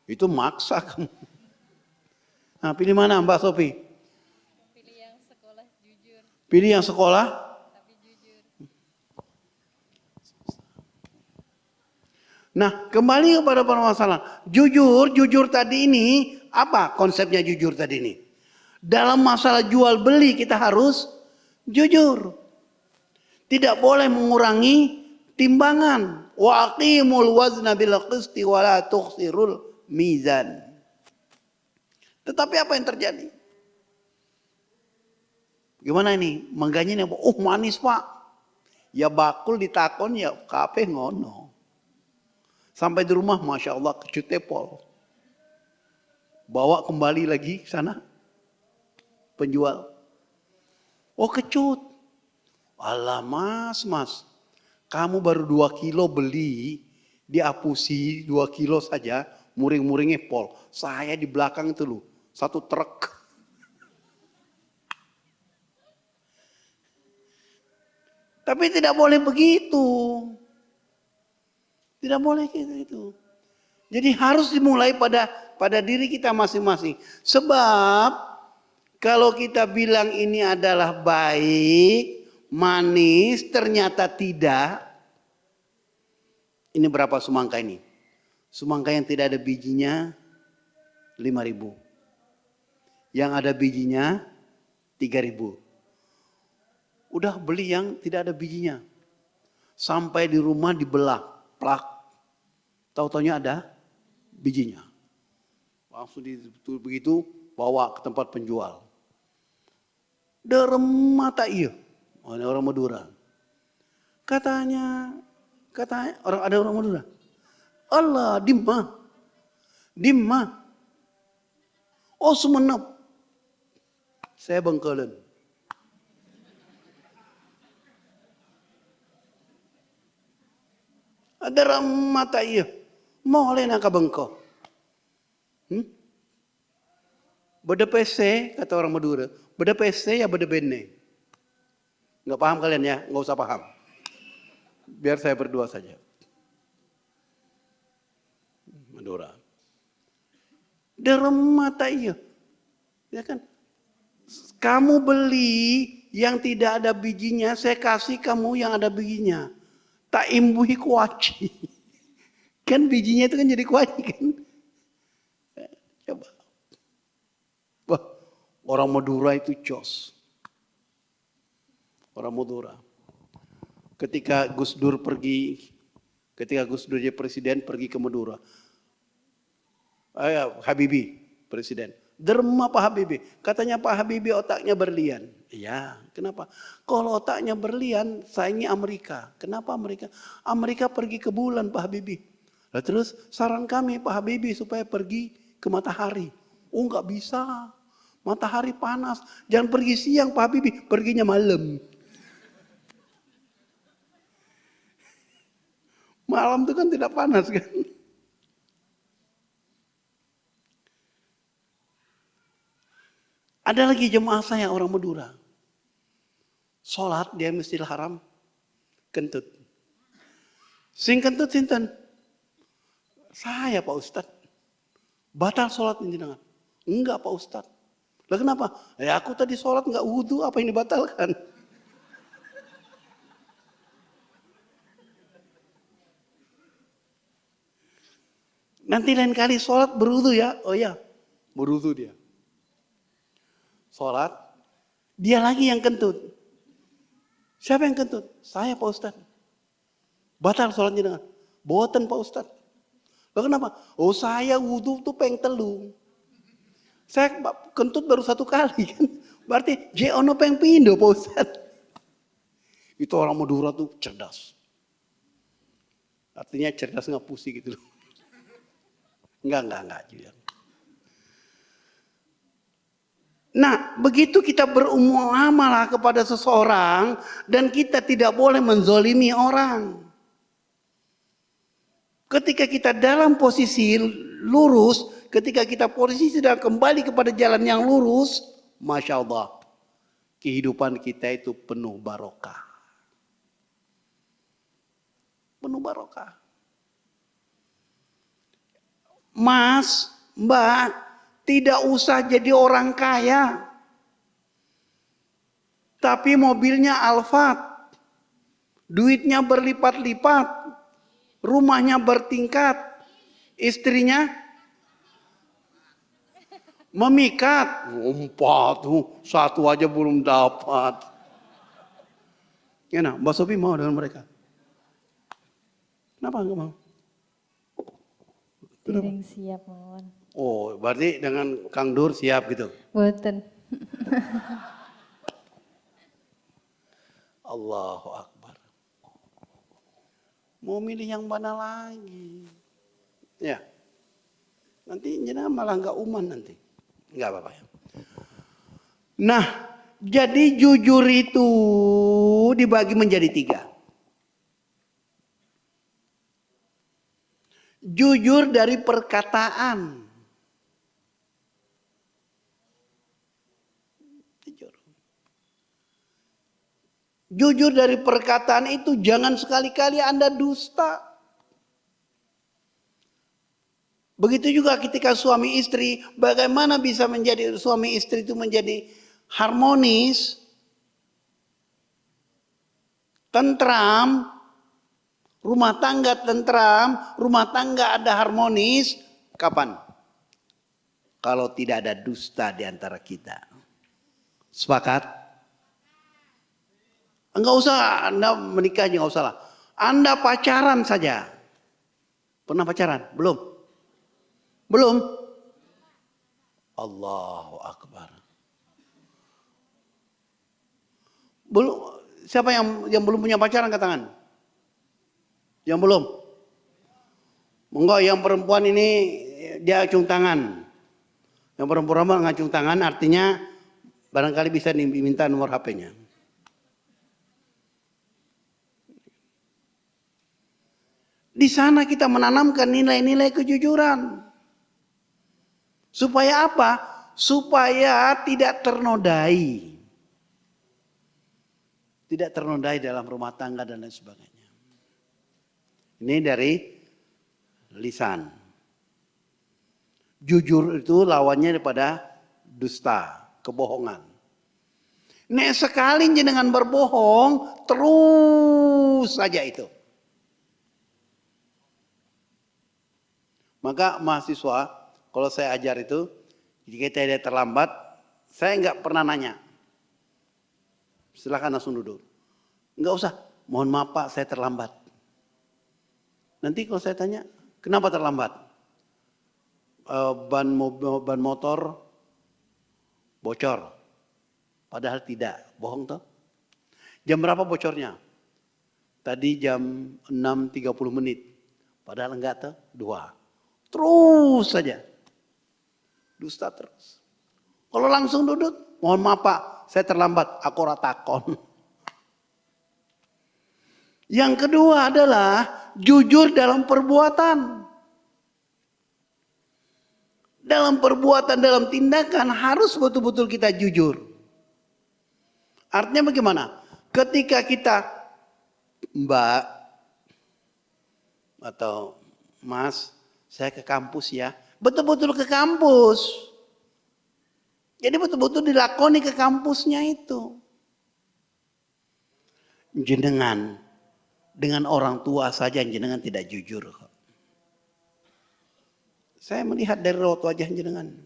Itu maksa kamu. Nah, pilih mana Mbak Sofi? Pilih yang sekolah tapi jujur. Nah, kembali kepada permasalahan. Jujur tadi ini, apa konsepnya jujur tadi ini? Dalam masalah jual beli kita harus jujur. Tidak boleh mengurangi timbangan. Wa aqimul wazna bil qisti wa la tukhsirul mizan. Tetapi apa yang terjadi? Gimana ini? Mangganya ini apa? Oh manis pak. Ya bakul ditakon ya kape ngono. Sampai di rumah Masya Allah kecut tepol. Bawa kembali lagi ke sana. Penjual. Oh kecut. Alah mas. Kamu baru 2 kilo beli. Diapusi 2 kilo saja. Muring-muringnya pol. Saya di belakang itu loh. 1 truk. Tapi tidak boleh begitu. Tidak boleh gitu. Jadi harus dimulai pada diri kita masing-masing. Sebab kalau kita bilang ini adalah baik, manis, ternyata tidak. Ini berapa semangka ini? Semangka yang tidak ada bijinya 5.000. Yang ada bijinya 3.000. Udah beli yang tidak ada bijinya. Sampai di rumah dibelah, plak. Tahu-taunya ada bijinya. Langsung begitu bawa ke tempat penjual. Derem mata iya. Oh, ini orang Madura. Katanya ada orang Madura. Allah dimma. Oh semenep. Saya bengkelin. Ada mata iya. Mau oleh nak bengko. Beda PC kata orang Madura. Beda PC ya beda bene. Nggak paham kalian ya? Nggak usah paham. Biar saya berdua saja. Madura. Derem mata iya. Ya kan? Kamu beli yang tidak ada bijinya, saya kasih kamu yang ada bijinya. Tak imbuhi kuaci. Kan bijinya itu kan jadi kuaci kan. Coba. Wah, orang Madura itu jos. Orang Madura. Ketika Gus Dur jadi presiden pergi ke Madura. Habibie presiden. Derma Pak Habibie. Katanya Pak Habibie otaknya berlian. Iya, kenapa? Kalau otaknya berlian, saingi Amerika. Kenapa Amerika? Amerika pergi ke bulan Pak Habibie. Nah, terus saran kami Pak Habibie supaya pergi ke matahari. Oh nggak bisa. Matahari panas. Jangan pergi siang Pak Habibie. Perginya malam. Malam itu kan tidak panas kan. Ada lagi jemaah saya orang Madura. Sholat dia Masjidil Haram. Kentut. Sing kentut sinten? Saya Pak Ustadz. Batal sholat ini dengan. Enggak Pak Ustadz. Lah kenapa? Ya aku tadi sholat enggak wudhu, apa yang dibatalkan? Nanti lain kali sholat berwudhu ya. Oh ya, berwudhu dia. Sholat, dia lagi yang kentut. Siapa yang kentut? Saya Pak Ustadz. Batal sholatnya dengan boten Pak Ustadz. Loh kenapa? Oh saya wudhu tuh peng telu. Saya kentut baru 1 kali kan. Berarti ono peng pindo Pak Ustadz. Itu orang Madura tuh cerdas. Artinya cerdas ngapusi gitu loh. Enggak. Nah, begitu kita bermuamalah kepada seseorang dan kita tidak boleh menzolimi orang. Ketika kita dalam posisi lurus, ketika kita posisi sedang kembali kepada jalan yang lurus, Masya Allah, kehidupan kita itu penuh barokah. Penuh barokah. Mas, Mbak, tidak usah jadi orang kaya. Tapi mobilnya Alphard. Duitnya berlipat-lipat. Rumahnya bertingkat. Istrinya memikat. 4 tuh, 1 aja belum dapat. Gimana, Mbak Sofi mau dengan mereka? Kenapa enggak mau? Dereng siap mawon. Oh, berarti dengan Kang Dur siap gitu? Boten. Allahu Akbar. Mau milih yang mana lagi? Ya. Nanti jenengan malah enggak uman nanti. Enggak apa-apa ya. Nah, jadi jujur itu dibagi menjadi 3. Jujur dari perkataan. Jujur dari perkataan itu jangan sekali-kali Anda dusta. Begitu juga ketika suami istri, bagaimana bisa menjadi suami istri itu menjadi harmonis, tentram, rumah tangga tentram, rumah tangga ada harmonis. Kapan? Kalau tidak ada dusta di antara kita. Sepakat? Enggak usah Anda menikah, enggak usah lah. Anda pacaran saja. Pernah pacaran? Belum? Belum? Allahu Akbar. Belum. Siapa yang belum punya pacaran angkat tangan? Yang belum? Monggo yang perempuan ini dia acung tangan. Yang perempuan ngacung tangan artinya barangkali bisa diminta nomor HP-nya. Di sana kita menanamkan nilai-nilai kejujuran. Supaya apa? Supaya tidak ternodai. Tidak ternodai dalam rumah tangga dan lain sebagainya. Ini dari lisan. Jujur itu lawannya daripada dusta, kebohongan. Nek sekali jenengan berbohong, terus saja itu. Maka mahasiswa, kalau saya ajar itu, jika tidak terlambat, saya enggak pernah nanya. Silakan langsung duduk. Enggak usah, mohon maaf Pak, saya terlambat. Nanti kalau saya tanya, kenapa terlambat? Ban motor bocor. Padahal tidak, bohong toh. Jam berapa bocornya? Tadi jam 6.30 menit. Padahal enggak toh, 2. Terus saja. Dusta terus. Kalau langsung duduk, mohon maaf Pak, saya terlambat, aku ratakon. Yang kedua adalah jujur dalam perbuatan. Dalam perbuatan, dalam tindakan harus betul-betul kita jujur. Artinya bagaimana? Ketika kita, Mbak atau Mas, saya ke kampus ya. Betul-betul ke kampus. Jadi betul-betul dilakoni ke kampusnya itu. Jenengan dengan orang tua saja jenengan tidak jujur. Saya melihat dari raut wajah jenengan.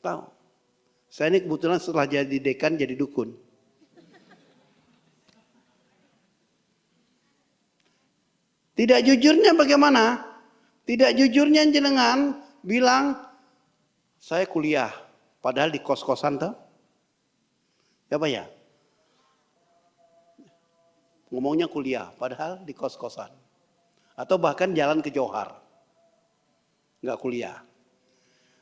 Tahu. Saya ini kebetulan setelah jadi dekan jadi dukun. Tidak jujurnya bagaimana? Tidak jujurnya jenengan bilang saya kuliah. Padahal di kos-kosan tuh. Ya Pak ya? Ngomongnya kuliah. Padahal di kos-kosan. Atau bahkan jalan ke Johar. Nggak kuliah.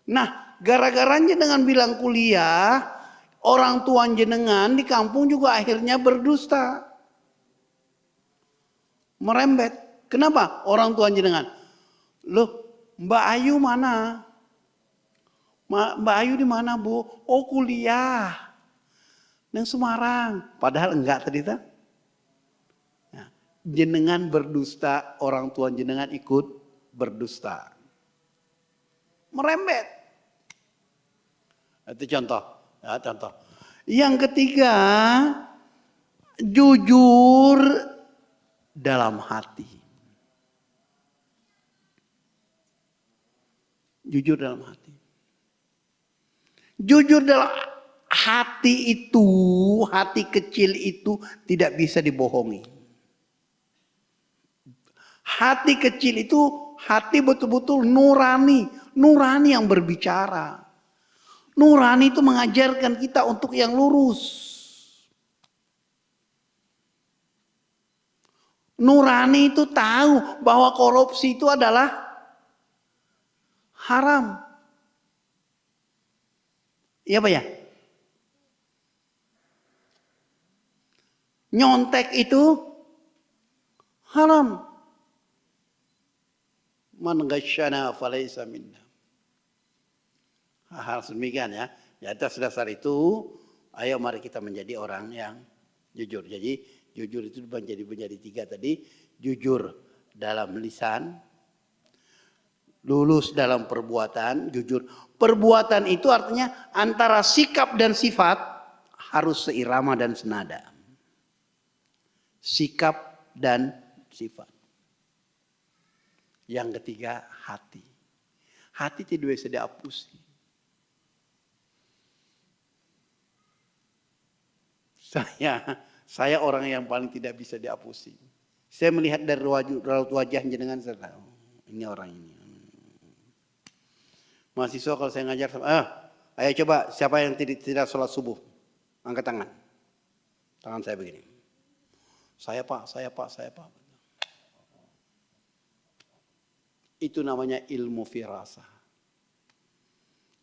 Nah, gara-garanya dengan bilang kuliah, orang tua jenengan di kampung juga akhirnya berdusta. Merembet. Kenapa? Orang tua jenengan. Loh, Mbak Ayu mana? Mbak Ayu di mana, Bu? Oh, kuliah. Nang Semarang. Padahal enggak tadi tak? Nah, jenengan berdusta, orang tua jenengan ikut berdusta. Merembet. Itu contoh. Ya, contoh. Yang ketiga, jujur dalam hati. Jujur dalam hati. Jujur dalam hati itu, hati kecil itu tidak bisa dibohongi. Hati kecil itu hati betul-betul nurani. Nurani yang berbicara. Nurani itu mengajarkan kita untuk yang lurus. Nurani itu tahu bahwa korupsi itu adalah haram. Iya Pak ya? Nyontek itu haram. Man ghasyana falaysa minna. Hal demikian ya. Di atas dasar itu, ayo mari kita menjadi orang yang jujur. Jadi jujur itu menjadi tiga tadi. Jujur dalam lisan, lulus dalam perbuatan, jujur. Perbuatan itu artinya antara sikap dan sifat harus seirama dan senada. Sikap dan sifat. Yang ketiga, hati. Hati tidak bisa dihapusi. Saya orang yang paling tidak bisa dihapusi. Saya melihat dari raut wajah jenengan saya tahu, ini orang ini. Mahasiswa kalau saya ngajar, ayo coba siapa yang tidak sholat subuh, angkat tangan. Tangan saya begini. Saya pak. Itu namanya ilmu firasah.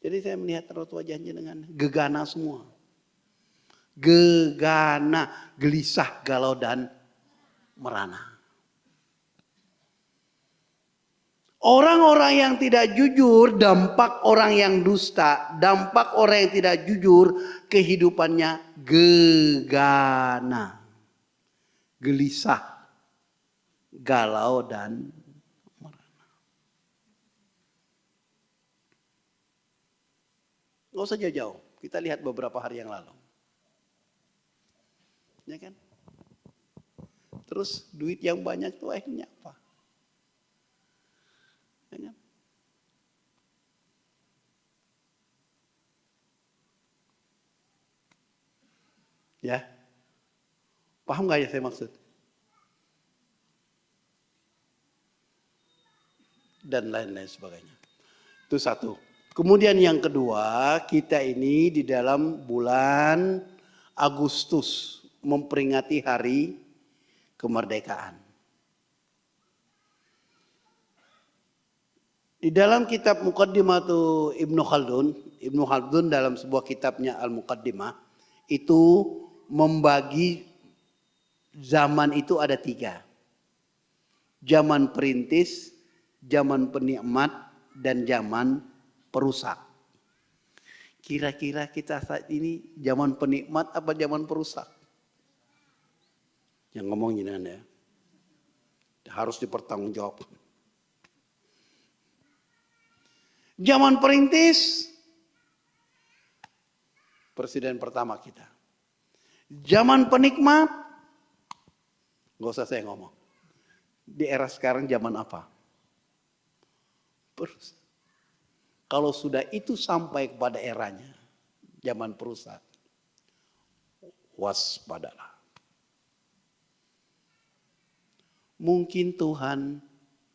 Jadi saya melihat raut wajah jenengan, gegana semua. Gegana, gelisah, galau dan merana. Orang-orang yang tidak jujur, dampak orang yang dusta, dampak orang yang tidak jujur, kehidupannya gegana, gelisah, galau dan merana. Gak usah jauh-jauh, kita lihat beberapa hari yang lalu. Ya kan? Terus duit yang banyak itu akhirnya apa? Ya kan? Ya, paham gak ya saya maksud? Dan lain-lain sebagainya. Itu satu. Kemudian yang kedua, kita ini di dalam bulan Agustus memperingati hari kemerdekaan. Di dalam kitab Muqaddimatu Ibnu Khaldun dalam sebuah kitabnya Al-Muqaddimah itu membagi zaman itu ada 3. Zaman perintis, zaman penikmat, dan zaman perusak. Kira-kira kita saat ini zaman penikmat apa zaman perusak? Yang ngomong jenengan ya. Harus dipertanggungjawabkan. Zaman perintis, presiden pertama kita. Zaman penikmat, nggak usah saya ngomong. Di era sekarang zaman apa? Kalau sudah itu sampai kepada eranya, zaman perusahaan, waspadalah. Mungkin Tuhan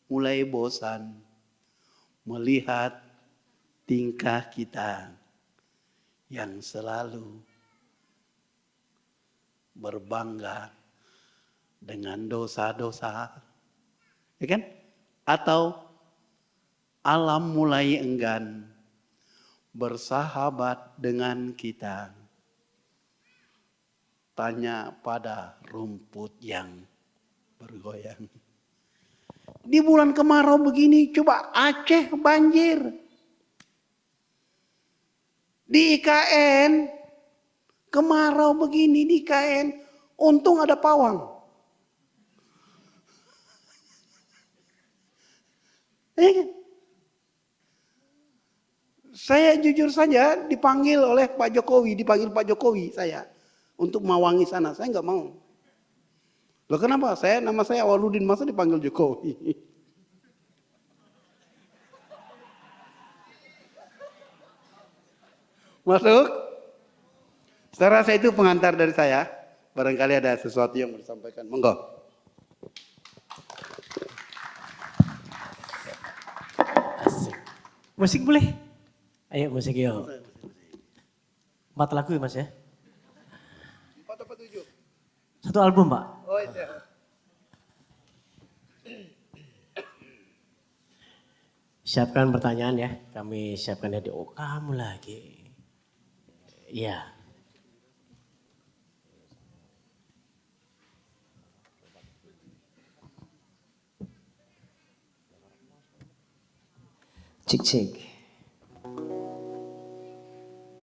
mulai bosan melihat tingkah kita yang selalu berbangga dengan dosa-dosa, ya kan? Atau alam mulai enggan bersahabat dengan kita. Tanya pada rumput yang bergoyang. Di bulan kemarau begini, coba Aceh banjir. Di IKN, kemarau begini di IKN, untung ada pawang. Ya kan? Saya jujur saja dipanggil oleh Pak Jokowi, saya untuk mawangi sana. Saya nggak mau. Loh kenapa? Nama saya Awaludin, masa dipanggil Jokowi? Masuk? Saya rasa itu pengantar dari saya. Barangkali ada sesuatu yang mau disampaikan. Monggo. Asik. Musik boleh? Ayo musik yuk. 4 lagu ya Mas ya? 4 apa 7? 1 album Pak. Oh iya. Siapkan pertanyaan ya. Kami siapkan dari kamu lagi. Iya. Cek cek.